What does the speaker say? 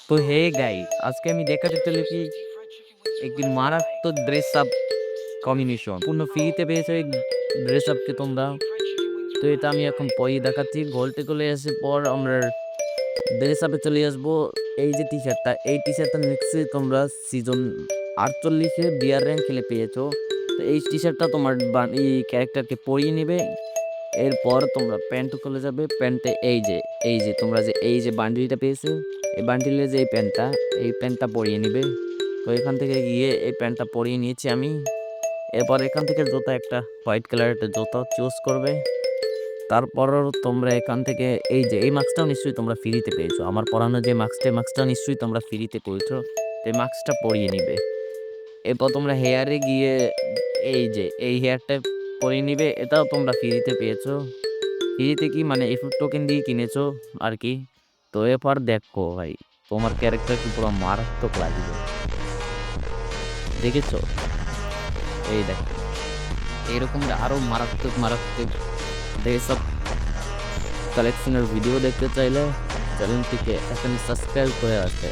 তো হে গাই, আজকে আমি দেখাতে চলেছি একটি মারাত্মক ড্রেস আপ কম্বিনেশন পূর্ণ ফ্রিতে পেয়েছো এই ড্রেস আপকে তোমরা। তো এটা আমি এখন পরেই দেখাচ্ছি। গোল্ডে চলে আসার পর আমরা ড্রেস আপে চলে আসবো। এই যে টি শার্টটা, এই টি শার্টটা নিশ্চয়ই তোমরা সিজন 48-এ বিয়ার র্যাঙ্ক খেলে পেয়েছো। তো এই টি শার্টটা তোমার এই ক্যারেক্টারকে পরিয়ে নেবে। এরপর তোমরা প্যান্টে চলে যাবে। প্যান্টে এই যে তোমরা যে এই যে বান্ডিলটা পেয়েছো, এই বান্ডিলে যে এই প্যান্টটা পরিয়ে নিবে। তো এখান থেকে গিয়ে এই প্যান্টটা পরিয়ে নিয়েছি আমি। এরপর এখান থেকে জুতা একটা হোয়াইট কালারের একটা জুতা চুজ করবে। তারপর তোমরা এখান থেকে এই যে এই মাস্কটাও নিশ্চয়ই তোমরা ফ্রিতে পেয়েছো। আমার পরানো যে মাস্কটা নিশ্চয়ই তোমরা ফ্রিতে পেয়েছো। তো এই মাস্কটা পরিয়ে নিবে। এরপর তোমরা হেয়ারে গিয়ে এই যে এই হেয়ারটা পরিয়ে নিবে। এটাও তোমরা ফ্রিতে পেয়েছো। ফ্রিতে কি মানে এফুট টোকেন দিয়ে কিনেছো আর কি। তো এরপর দেখো ভাই, তোমার ক্যারেক্টার কি পুরো মারাত্মক লাগবে। দেখেছো? এই দেখো, এরকম আরো মারাত্মক মারাত্মক ড্রেস কালেকশনের ভিডিও দেখতে চাইলে চ্যানেলটিকে এখনই সাবস্ক্রাইব করে রাখতে।